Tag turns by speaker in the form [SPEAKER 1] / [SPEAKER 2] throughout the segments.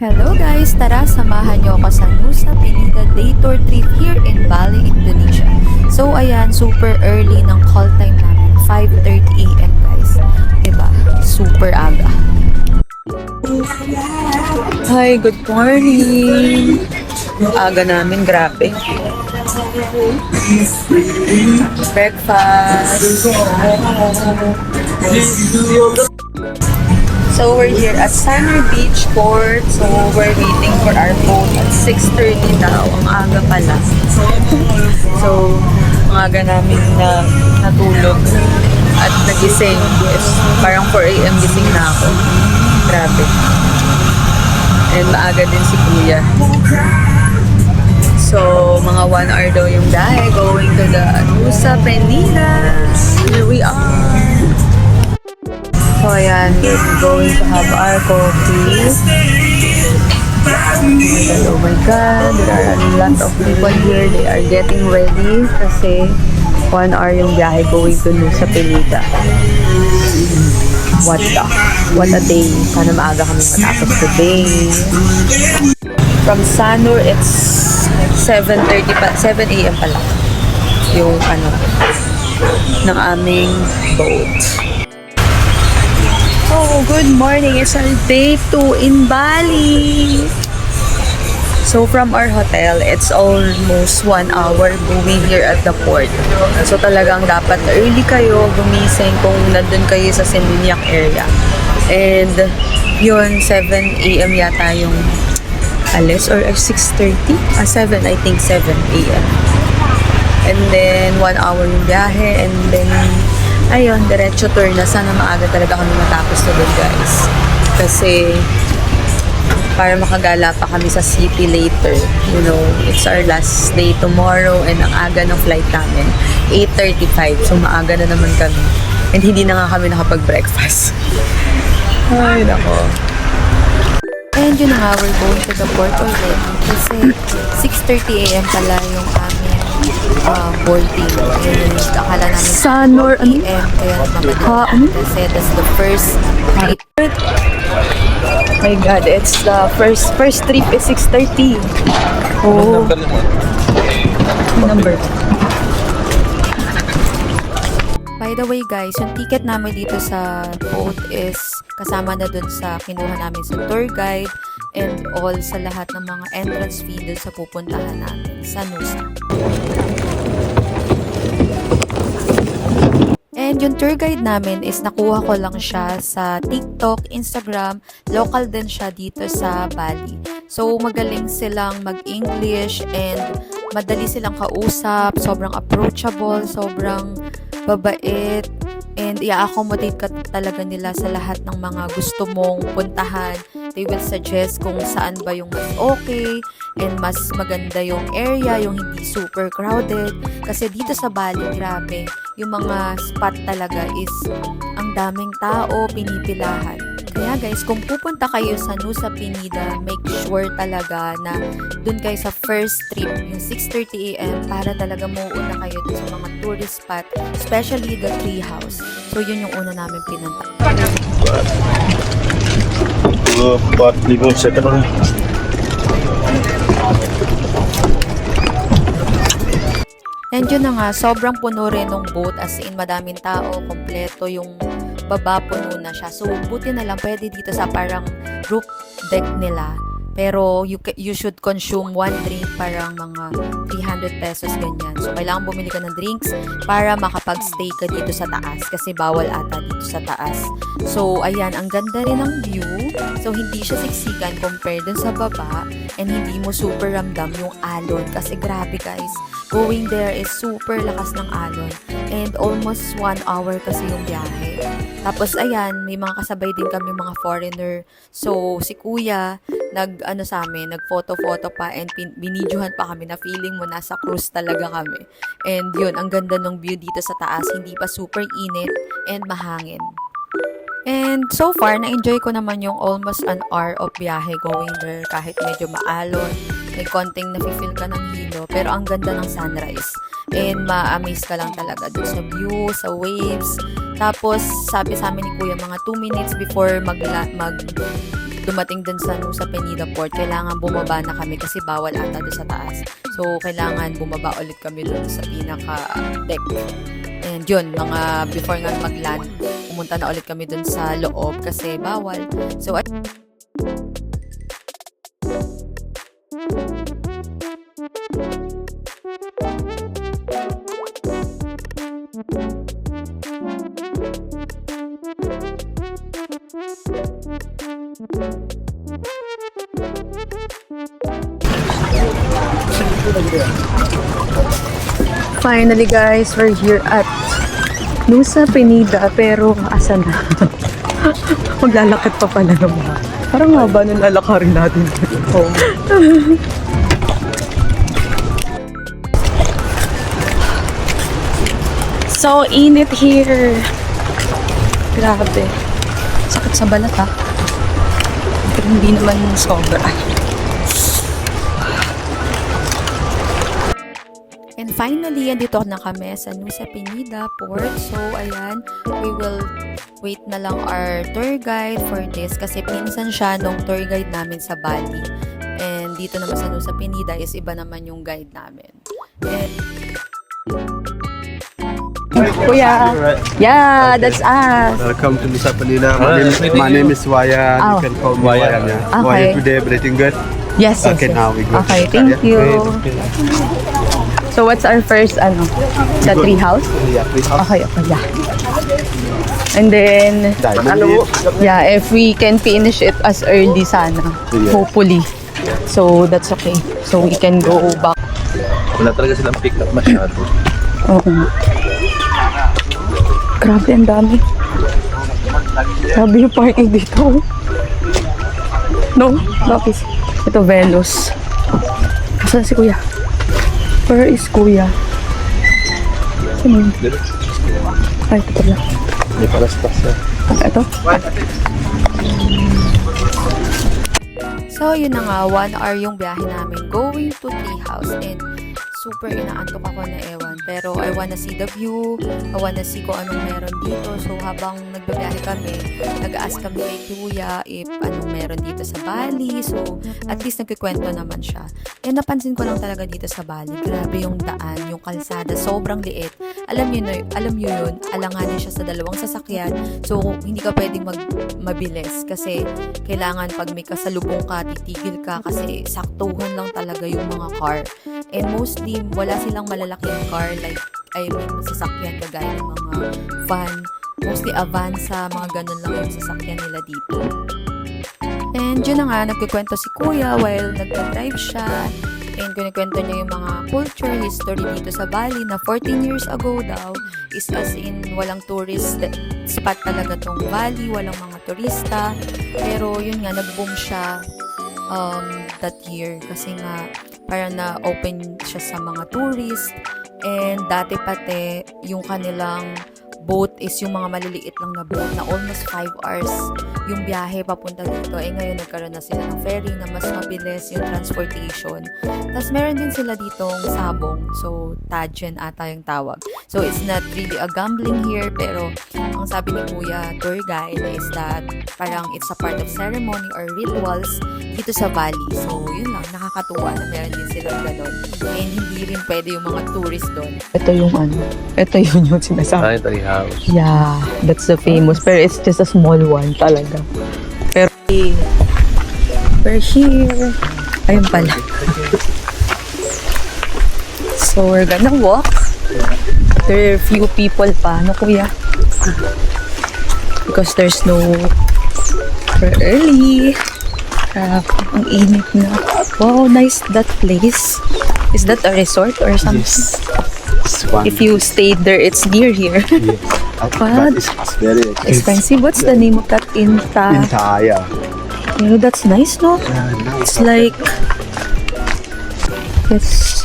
[SPEAKER 1] Hello guys! Tara, samahan nyo ako sa Nusa Penida Day Tour Trip here in Bali, Indonesia. So ayan, super early ng call time namin. 5:30 AM guys. Diba? Super aga. Hi, good morning! Aga namin, grabe. Breakfast. So we're here at Sanur Beach Port. So we're waiting for our boat at 6:30 daw. Ang aga pala. So ang aga namin na natulog at nagising. Yes, parang 4 AM gising na ako. Grabe. And maaga din si Kuya. So mga 1 hour daw yung dahe going to the Nusa Penida. Here we are. So ayan, we're going to have our coffee. Oh my God, there are a lot of people here. They are getting ready kasi 1 hour yung biyahe going to Nusa Penida. What a day. Sana maaga kami matapos today. From Sanur, it's 7:30 pa, 7 AM pa lang yung ng aming boat. Oh, good morning. It's our day 2 in Bali. So from our hotel, it's almost 1 hour going here at the port. So talagang dapat early kayo gumising kung nandun kayo sa Seminyak area. And yun, 7 AM yata yung alis or 6:30? 7, I think 7 AM. And then 1 hour yung biyahe and then ayun, diretso tour na. Sana maaga talaga kami matapos na doon guys. Kasi para makagala pa kami sa city later. You know, it's our last day tomorrow and ang aga ng flight namin, 8:35. So maaga na naman kami. And hindi na nga kami nakapag-breakfast. Ay, nako. And yun na nga, we're going to the port already. Kasi 6:30 AM pala yung aming boarding. And akala namin
[SPEAKER 2] Sanur,
[SPEAKER 1] PM, kaya naman kasi that's the first trip.
[SPEAKER 2] My God, it's the first trip is 6:30. Oh. Number.
[SPEAKER 1] By the way guys, yung ticket namin dito sa boat is kasama na dun sa kinuha namin sa tour guide and all sa lahat ng mga entrance fee dun sa pupuntahan natin sa Nusa. And yung tour guide namin is nakuha ko lang siya sa TikTok, Instagram, local din siya dito sa Bali. So magaling silang mag-English and madali silang kausap, sobrang approachable, sobrang babait, and i-accommodate ka talaga nila sa lahat ng mga gusto mong puntahan. They will suggest kung saan ba yung mas okay and mas maganda yung area, yung hindi super crowded. Kasi dito sa Bali, grabe, yung mga spot talaga is ang daming tao, pinipilahan. Kaya guys, kung pupunta kayo sa Nusa Penida, make sure talaga na dun kayo sa first trip, yung 6:30 AM, para talaga mauuna kayo dun sa mga tourist spot, especially the tree house. So yun yung una namin pinunta.
[SPEAKER 3] 4,000 second.
[SPEAKER 1] And yun na nga, sobrang puno rin ng boat, as in madaming tao, kompleto yung baba, puno na siya. So buti na lang pwede dito sa parang roof deck nila. Pero you should consume one drink, parang mga 300 pesos ganyan. So kailangan bumili ka ng drinks para makapag-stay ka dito sa taas kasi bawal ata dito sa taas. So ayan, ang ganda rin ng view. So hindi siya siksikan compared dun sa baba and hindi mo super ramdam yung alon kasi grabe guys. Going there is super lakas ng alon and almost 1 hour kasi yung biyahe. Tapos ayan, may mga kasabay din kami mga foreigner. So si Kuya sa amin, nag-photo-photo pa and binidyohan pa kami na feeling mo nasa cruise talaga kami. And yun, ang ganda ng view dito sa taas, hindi pa super init and mahangin. And so far, na-enjoy ko naman yung almost an hour of biyahe going there kahit medyo maalon. May konting nafe-feel ka ng hilo, pero ang ganda ng sunrise. And ma-amaze ka lang talaga dun sa view, sa waves. Tapos, sabi sa amin ni Kuya, mga 2 minutes before dumating dun sa Nusa Penida Port, kailangan bumaba na kami kasi bawal ata doon sa taas. So, kailangan bumaba ulit kami doon sa pinaka-deck. And yun, mga before nga mag-land, pumunta na ulit kami doon sa loob kasi bawal. So,
[SPEAKER 2] Finally guys, we're here at Nusa Penida, pero asa na? Maglalakad pa pala naman. Parang haba nung lalakarin natin. Oh. So init here. Grabe. Sakit sa balat ha. Pero hindi naman sobra.
[SPEAKER 1] and finally, andito na kami sa Nusa Penida Port. So, ayan, we will wait na lang our tour guide for this kasi pinsan siya nung tour guide namin sa Bali. And dito naman sa Nusa Penida is iba naman yung guide namin. And
[SPEAKER 2] Kuya. Yeah, that's us.
[SPEAKER 3] Welcome to Nusa Penida. My name is Wayan.
[SPEAKER 2] Oh.
[SPEAKER 3] You can call me Wayan. Yeah.
[SPEAKER 2] Okay.
[SPEAKER 3] How are you today? Everything good?
[SPEAKER 2] Yes, yes,
[SPEAKER 3] Okay,
[SPEAKER 2] yes.
[SPEAKER 3] now we go.
[SPEAKER 2] Okay, thank you. So what's our first the tree house?
[SPEAKER 3] Yeah, please.
[SPEAKER 2] Okay, yeah. And then
[SPEAKER 3] Diamond.
[SPEAKER 2] yeah, if we can finish it as early sana,
[SPEAKER 3] Yeah.
[SPEAKER 2] hopefully. So that's okay. So we can go back.
[SPEAKER 3] Wala talaga silang pick up masyado.
[SPEAKER 2] Oo. Grabe, ang dami. Grabe yung parking dito. No? Bakit? Ito, Velos. Asan si Kuya? Where is Kuya? Sino yun? Ay, ito pala.
[SPEAKER 3] May palas-pas na.
[SPEAKER 2] Ito?
[SPEAKER 1] so, yun na nga, 1 hour yung biyahe namin going to Tree House. And super inaantok ako na ewan. Pero I wanna see the view. I wanna see kung anong meron dito. So habang nagbabiyahe kami, nag-ask kami kay Kuya if anong meron dito sa Bali. So at least nagkikwento naman siya. And napansin ko lang talaga dito sa Bali. Grabe yung daan, yung kalsada. Sobrang liit. Alam nyo yun, alanganin siya sa dalawang sasakyan. So hindi ka pwedeng mabilis. Kasi kailangan pag may kasalubong ka, titigil ka. Kasi saktuhan lang talaga yung mga car. And mostly, wala silang malalaking car like, sasakyan kagaya ng mga van. Mostly Avanza, mga ganun lang yung sasakyan nila dito. And yun na nga, nagkikwento si Kuya while nagdadrive siya. And kunikwento niya yung mga culture, history dito sa Bali na 14 years ago daw is as in walang tourist spot talaga tong Bali, walang mga turista. Pero yun nga, nag-boom siya that year kasi nga parang na-open siya sa mga tourist. And dati pati yung kanilang boat is yung mga maliliit lang na boat na almost 5 hours yung biyahe papunta dito. Eh ngayon nagkaroon na sila ng ferry na mas mabilis yung transportation. Tapos meron din sila ditong sabong. So Tajen ata yung tawag. So it's not really a gambling here, pero ang sabi ni Kuya tour guide is that parang it's a part of ceremony or rituals dito sa Bali. So yun lang, nakakatuwa na meron din sila ganun. And hindi rin pwede yung mga tourist doon.
[SPEAKER 2] Ito yung ito yun yung sinasabi.
[SPEAKER 3] Tree house.
[SPEAKER 2] Yeah, that's the famous. Pero it's just a small one talaga. Pero we're here. Ayun pala. So we're gonna walk. There are few people pa. No, Kuya? Because there's no... We're early. Ang init na. Wow, nice that place. Is that a resort or something?
[SPEAKER 3] Yes.
[SPEAKER 2] If you stayed there, it's near here.
[SPEAKER 3] Yes.
[SPEAKER 2] But
[SPEAKER 3] It's very
[SPEAKER 2] expensive. What's the name of that Inta?
[SPEAKER 3] Intaya.
[SPEAKER 2] You know, that's nice, no? It's like... It's...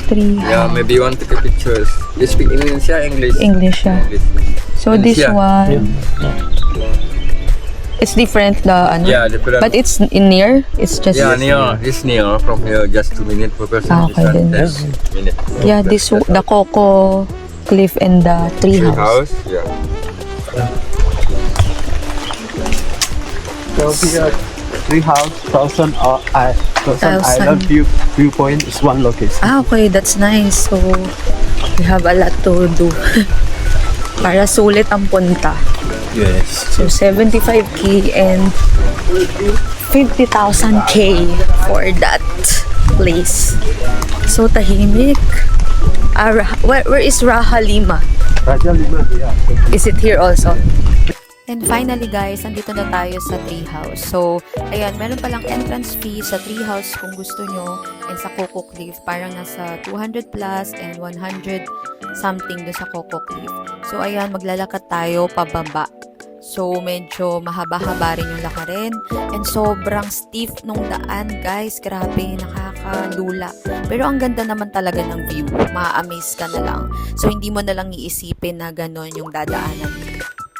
[SPEAKER 2] 3...
[SPEAKER 4] Yeah, maybe you want to take pictures. You speak English, yeah? English.
[SPEAKER 2] English, yeah.
[SPEAKER 4] English.
[SPEAKER 2] So this
[SPEAKER 4] Yeah.
[SPEAKER 2] one... It's different, the ano?
[SPEAKER 4] Yeah, different.
[SPEAKER 2] But it's in near? It's just...
[SPEAKER 4] Yeah, near. It's near. From here, just 2 minutes per person.
[SPEAKER 2] Ah, okay, then.
[SPEAKER 4] 10 minutes.
[SPEAKER 2] Yeah, this the Coco Cliff and the tree
[SPEAKER 4] Tree
[SPEAKER 2] house.
[SPEAKER 4] house. Yeah.
[SPEAKER 3] So here, tree house, Thousand
[SPEAKER 2] Thousand.
[SPEAKER 3] Island viewpoint is one location.
[SPEAKER 2] Ah, okay. That's nice. So, we have a lot to do. Para sulit ang punta.
[SPEAKER 3] Yes.
[SPEAKER 2] So, 75k and 50,000k for that place. So, tahimik. Where is Raja Lima?
[SPEAKER 3] Raja Lima, yeah.
[SPEAKER 2] Is it here also?
[SPEAKER 1] And finally guys, andito na tayo sa treehouse. So, ayan, meron palang entrance fee sa treehouse kung gusto nyo. And sa Coco Cliff, parang nasa 200 plus and 100 something do sa Coco Cliff. So, ayan, maglalakad tayo pababa. So, medyo mahaba-haba rin yung lakarin. And sobrang stiff nung daan, guys. Grabe, nakakalula. Pero ang ganda naman talaga ng view. Ma-amaze ka na lang. So, hindi mo na lang iisipin na gano'n yung dadaanan.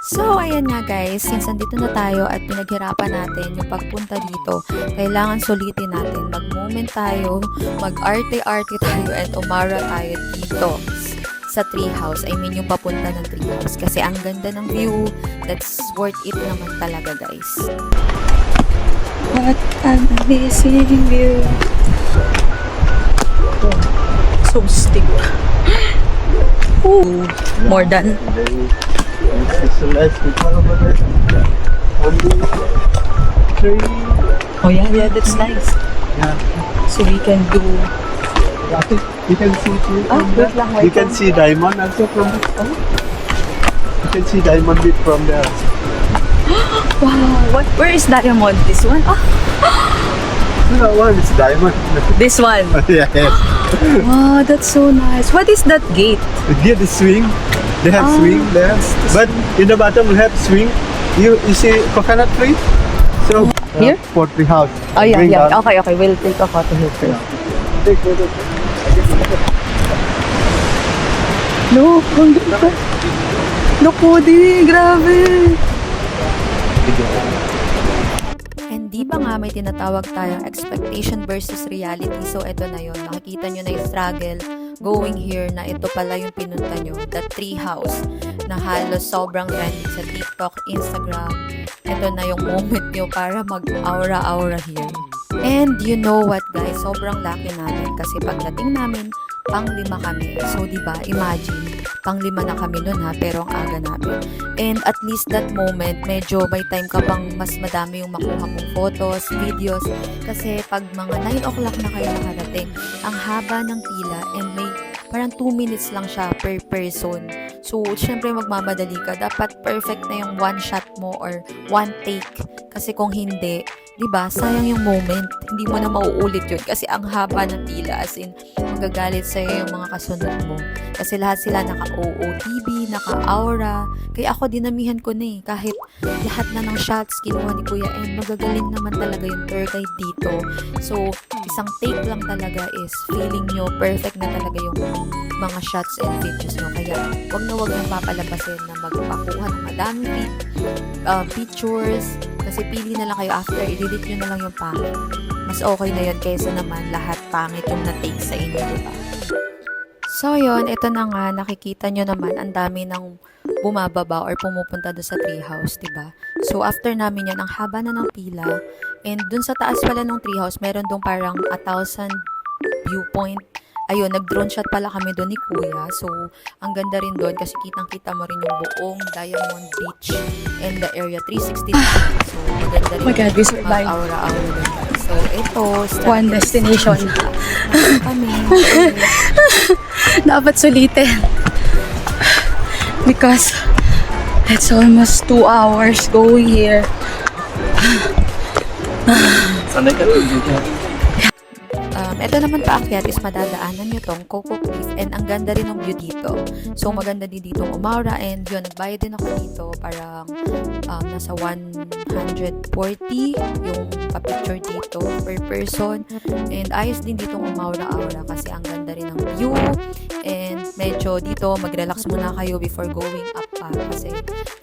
[SPEAKER 1] So, ayan nga guys, since andito na tayo at pinaghirapan natin yung pagpunta dito, kailangan sulitin natin. Mag-moment tayo, mag-arte-arte tayo, and umara tayo dito sa treehouse. I mean, yung papunta ng treehouse. Kasi ang ganda ng view, that's worth it naman talaga guys.
[SPEAKER 2] What an amazing view. So steep. Ooh, more than.
[SPEAKER 3] It's a nice picture over there. Tree.
[SPEAKER 2] Oh yeah, that's nice.
[SPEAKER 3] Yeah.
[SPEAKER 2] So we can do.
[SPEAKER 3] You can see tree
[SPEAKER 2] Ah,
[SPEAKER 3] from
[SPEAKER 2] wait
[SPEAKER 3] there.
[SPEAKER 2] lang,
[SPEAKER 3] You can see diamond also from there. Oh. You can see diamond bit from there.
[SPEAKER 2] Wow, where is Diamond? This one? Ah,
[SPEAKER 3] No, one is diamond.
[SPEAKER 2] this one.
[SPEAKER 3] Yeah, yes.
[SPEAKER 2] Wow, that's so nice. What is that gate?
[SPEAKER 3] Here the swing. They have swing there. But in the bottom we have swing. You see coconut tree? So
[SPEAKER 2] Here?
[SPEAKER 3] for tree house.
[SPEAKER 2] Oh yeah,
[SPEAKER 3] Bring
[SPEAKER 2] yeah.
[SPEAKER 3] down.
[SPEAKER 2] Okay, we'll take a photo here first.
[SPEAKER 3] Take photo.
[SPEAKER 2] Look, ang ganda. Look, Cody, grabe.
[SPEAKER 1] And di ba nga may tinatawag tayong expectation versus reality? So, ito na yun. Makikita nyo na yung struggle going here na ito pala yung pinunta nyo. The tree house na halos sobrang trending sa TikTok, Instagram. Ito na yung moment nyo para mag-aura-aura here. And you know what guys, sobrang lucky namin kasi pagdating namin, pang-5 kami. So, di ba, imagine, pang-5 na kami nun ha, pero ang aga namin. And at least that moment, medyo may time ka pang mas madami yung makuha kong photos, videos. Kasi pag mga 9 o'clock na kayo nakarating, ang haba ng pila and may parang 2 minutes lang siya per person. So, syempre magmamadali ka. Dapat perfect na yung one shot mo or one take. Kasi kung hindi, diba, sayang yung moment. Hindi mo na mauulit yun kasi ang haba ng pila. As in, magagalit sa'yo yung mga kasunod mo. Kasi lahat sila naka-OOTV, naka-aura. Kaya ako dinamihan ko na eh. Kahit lahat na ng shots kinuha ni Kuya and magagaling naman talaga yung tour guide dito. So, isang take lang talaga is feeling nyo perfect na talaga yung mga shots and videos nyo. Kaya, wag na wag nang papalabasin na magpakuha ng madami pictures. Kasi pili na lang kayo after, i-delete nyo na lang yung pangit. Mas okay na yun kaysa naman lahat pangit yung na-take sa inyo, diba? So yun, ito na nga, nakikita nyo naman, ang dami ng bumababa or pumupunta doon sa treehouse, diba? So after namin yan, ang haba na ng pila. And dun sa taas pala ng treehouse, meron doon parang 1,000 viewpoint. Ayun, nag-drone shot pala kami doon ni Kuya. So, ang ganda rin doon kasi kitang-kita mo rin yung buong Diamond Beach and the area 360. So, maganda rin.
[SPEAKER 2] Oh my God, we survived.
[SPEAKER 1] Aura-aura doon. So, ito.
[SPEAKER 2] One destination.
[SPEAKER 1] Kami.
[SPEAKER 2] Dapat sulitin. Because it's almost 2 hours going here.
[SPEAKER 4] Sanay ka rin dito.
[SPEAKER 1] Ito naman paakyat is madadaanan nyo tong Coco Cliff and ang ganda rin ng view dito. So maganda din dito ang umaura and yun, nagbayad din ako dito parang nasa 140 yung pa-picture dito per person and ayos din dito ang umaura-aura kasi ang ganda rin ng view and medyo dito mag-relax muna kayo before going up pa kasi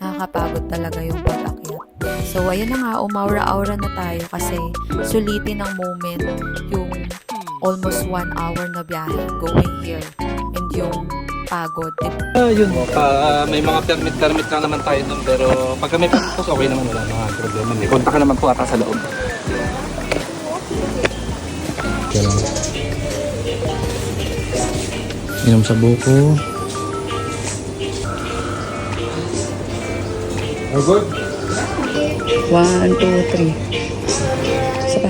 [SPEAKER 1] nakakapagod talaga yung pag-akyat. So ayan na nga, umaura-aura na tayo kasi sulitin ang moment yung almost 1 hour na biyahe going here. And yung pagod.
[SPEAKER 4] Yun. May mga permit lang naman tayo doon. Pero pagka may permit po, okay naman. Wala mga problema. May konta ka naman po ata sa loob. Inom sa buko.
[SPEAKER 3] Good?
[SPEAKER 2] 1, 2, 3. Isa pa.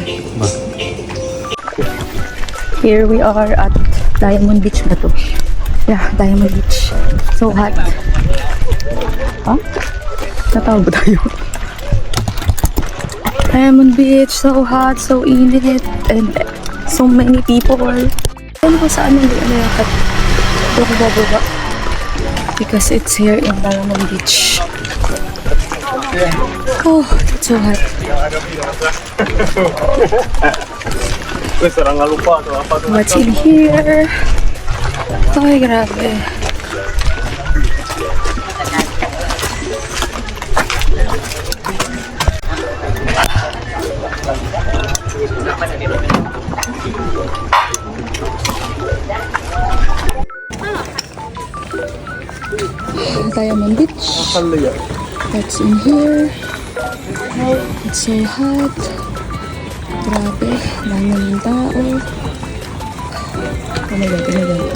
[SPEAKER 2] Here we are at Diamond Beach na to. Yeah, Diamond Beach. So hot. Huh? Natawag ba tayo? Diamond Beach, so hot, so init, and so many people. Alam ko saan hindi yakap. Doon ko bababa. Because it's here in Diamond Beach. Oh, it's so hot. What's in here? Ay, grabe. Diamond Beach. What's in here? It's so hot. Grabe, dami ng tao. Oh my God, oh my God.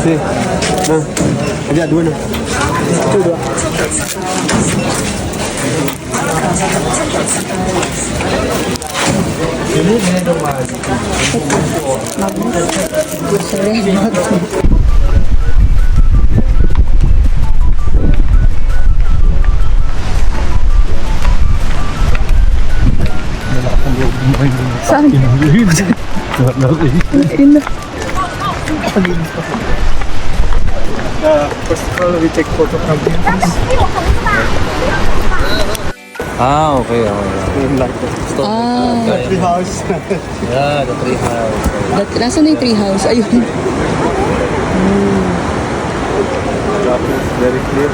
[SPEAKER 3] Sí. Ada dua nih. Itu dua.
[SPEAKER 2] Saan?
[SPEAKER 3] First of all, we take photo from here.
[SPEAKER 4] Okay.
[SPEAKER 3] Tree house.
[SPEAKER 4] Yeah, the tree house.
[SPEAKER 2] Nasaan na yung tree house? Ayun.
[SPEAKER 3] Very clear.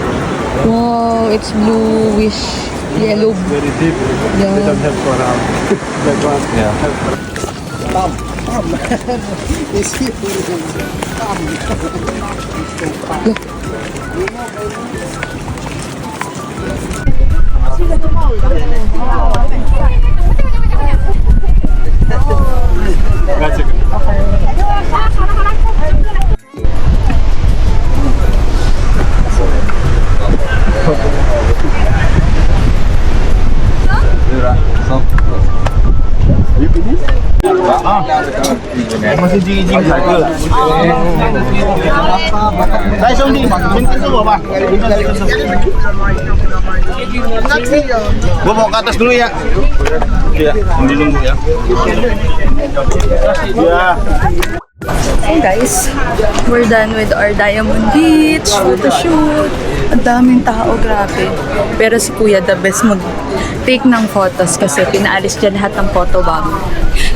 [SPEAKER 2] Wow, it's bluish. Yellow.
[SPEAKER 3] Very deep.
[SPEAKER 2] Yeah.
[SPEAKER 3] We don't have for that one.
[SPEAKER 4] Yeah.
[SPEAKER 3] That's it. You finish? Masih gigi cycle. Saya sundi, minta semua pak. Gua mau ke atas dulu ya. Iya, sambil nunggu ya. Ya.
[SPEAKER 2] Hey guys, we're done with our Diamond Beach photoshoot. Ang daming tao, grabe. Pero si Kuya the best mag-take ng photos kasi pinaalis dyan lahat ng photo bomb.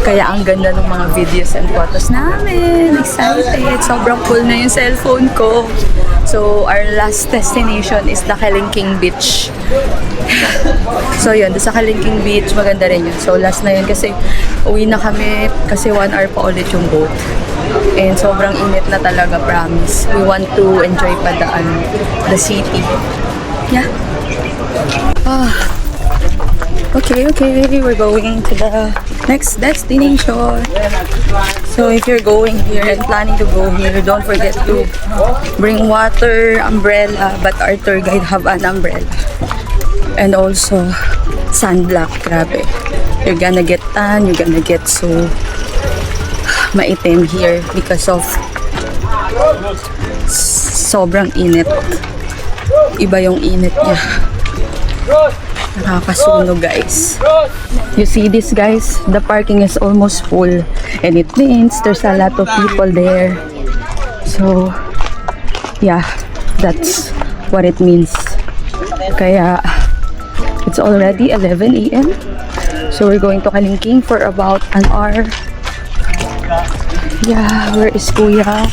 [SPEAKER 2] Kaya ang ganda ng mga videos and photos namin. Excited. Sobrang cool na yung cellphone ko. So, our last destination is the Kalingking Beach. So, yun. Sa Kalingking Beach, maganda rin yun. So, last na yun kasi uwi na kami kasi 1 hour pa ulit yung boat. And sobrang init na talaga, promise. We want to enjoy pa the city. Yeah. Okay, we're going to the next destination. So if you're going here and planning to go here, don't forget to bring water, umbrella, but our tour guide have an umbrella. And also sunblock, grabe. You're gonna get tan, you're gonna get so maitim here because of sobrang init. Iba yung init niya. Nakakasunog, guys. You see this, guys? The parking is almost full and it means there's a lot of people there. So yeah, that's what it means. Kaya, it's already 11 a.m. So we're going to Kalingking for about an hour. Yeah, where is Kuya?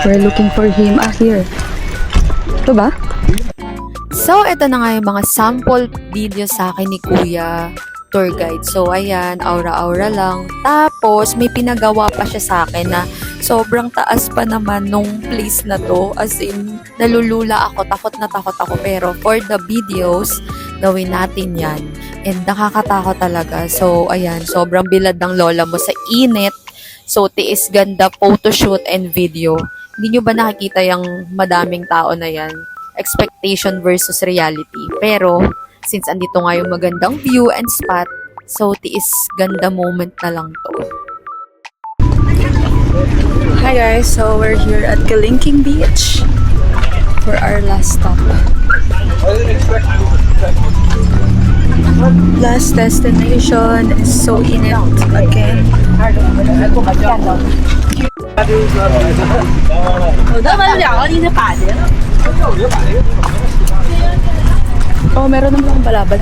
[SPEAKER 2] We're looking for him. Ah, here. Ito ba?
[SPEAKER 1] So, ito na nga yung mga sample video sa akin ni Kuya tour guide. So, ayan, aura-aura lang. Tapos, may pinagawa pa siya sa akin na sobrang taas pa naman nung place na to. As in, nalulula ako, takot na takot ako. Pero, for the videos, gawin natin yan. And nakakatakot talaga. So, ayan, sobrang bilad ng lola mo sa init. So, tiis ganda, photoshoot and video. Hindi nyo ba nakikita yung madaming tao na yan? Expectation versus reality. Pero, since andito nga yung magandang view and spot, so tiis ganda moment na lang to.
[SPEAKER 2] Hi guys, so we're here at Kalingking Beach for our last stop. Last destination is so init again. Oh, meron naman akong balaban.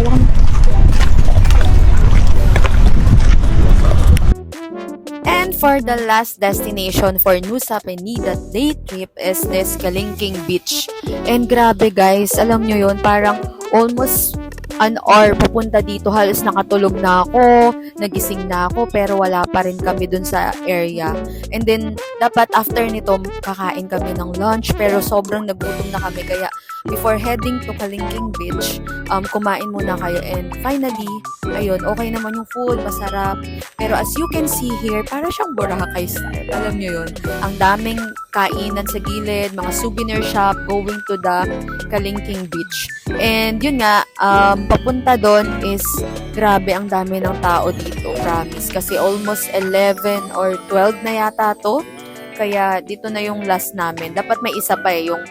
[SPEAKER 1] And for the last destination for Nusa Penida day trip is this Kalingking Beach. And grabe guys, alam nyo yun, parang almost an hour papunta dito. Halos nakatulog na ako, nagising na ako, pero wala pa rin kami dun sa area. And then, dapat after nito, kakain kami ng lunch, pero sobrang nagutom na kami. Kaya, before heading to Kalingking Beach, kumain muna kayo. And finally, ayun, okay naman yung food, masarap. Pero as you can see here, para siyang Boracay style. Alam nyo yun, ang daming kainan sa gilid, mga souvenir shop going to the Kalingking Beach. And yun nga, papunta doon is grabe ang dami ng tao dito, promise. Kasi almost 11 or 12 na yata to. Kaya dito na yung last namin. Dapat may isa pa yung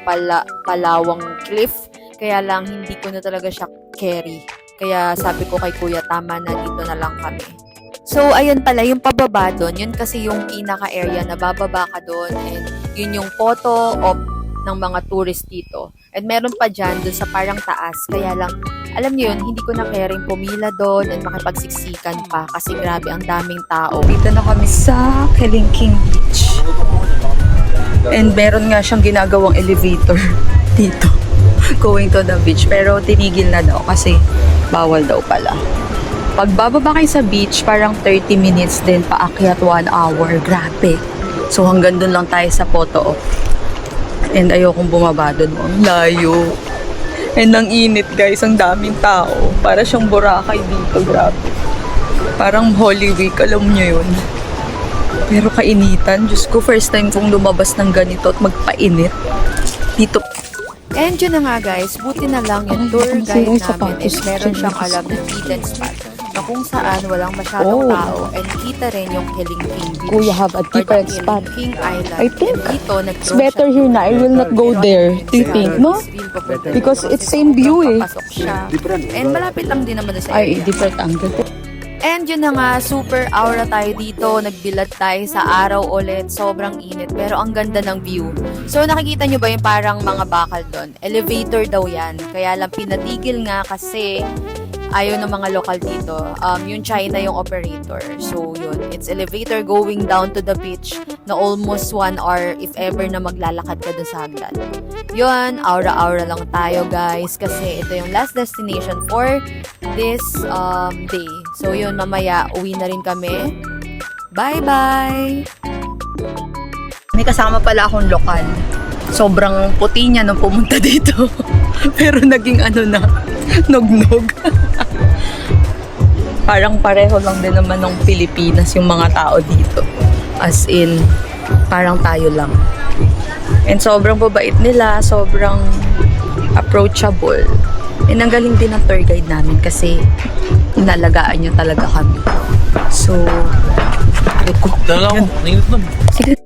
[SPEAKER 1] Palawang Cliff. Kaya lang hindi ko na talaga siya carry. Kaya sabi ko kay Kuya, tama na, dito na lang kami. So, ayun pala, yung pababa doon, yun kasi yung pinaka-area na bababa ka doon. And yun yung photo op ng mga tourist dito. And meron pa dyan doon sa parang taas. Kaya lang, alam niyo yun, hindi ko na caring pumila doon and makipagsiksikan pa kasi grabe ang daming tao.
[SPEAKER 2] Dito na kami sa Kalingking Beach. And meron nga siyang ginagawang elevator dito going to the beach. Pero tinigil na daw kasi bawal daw pala. Pag bababa kayo sa beach, parang 30 minutes din paakyat 1 hour. Grabe. So hanggang dun lang tayo sa photo op. And ayokong bumaba dun. Ang layo. And ang init guys, ang daming tao. Para siyang Boracay dito, grabe. Parang Holy Week, alam niyo yun. Pero kainitan, Diyos ko, first time kong lumabas ng ganito at magpainit. Dito.
[SPEAKER 1] And yun na nga guys, buti na lang yung tour guide namin is meron siyang alam na hidden spot na kung saan walang masyadong tao and kita rin yung Kalingking Beach.
[SPEAKER 2] Kuya have a different
[SPEAKER 1] or the
[SPEAKER 2] spot.
[SPEAKER 1] Kalingking Island.
[SPEAKER 2] I think
[SPEAKER 1] And dito,
[SPEAKER 2] it's better here na. I will not go there. Do you think, no? Because it's same view eh.
[SPEAKER 1] Papasok siya. And malapit lang din naman sa
[SPEAKER 2] Ay,
[SPEAKER 1] area.
[SPEAKER 2] different angle.
[SPEAKER 1] And yun na nga, super aura tayo dito. Nagbilad tayo sa araw ulit. Sobrang init. Pero ang ganda ng view. So nakikita nyo ba yung parang mga bakal doon? Elevator daw yan. Kaya lang pinatigil nga kasi ayaw ng mga lokal dito. Yung China yung operator. So yun, it's elevator going down to the beach na almost 1 hour if ever na maglalakad ka dun sa hagdan. Yun, aura-aura lang tayo guys kasi ito yung last destination for this day. So yun, mamaya uwi na rin kami. Bye-bye!
[SPEAKER 2] May kasama pala akong lokal. Sobrang puti niya nung pumunta dito. Pero naging ano na, nog-nog. Parang pareho lang din naman ng Pilipinas yung mga tao dito. As in, parang tayo lang. And sobrang babait nila, sobrang approachable. And ang galing din ng tour guide namin kasi inalagaan niya talaga kami. So,
[SPEAKER 4] Dalaw, nanginit na.
[SPEAKER 2] sige.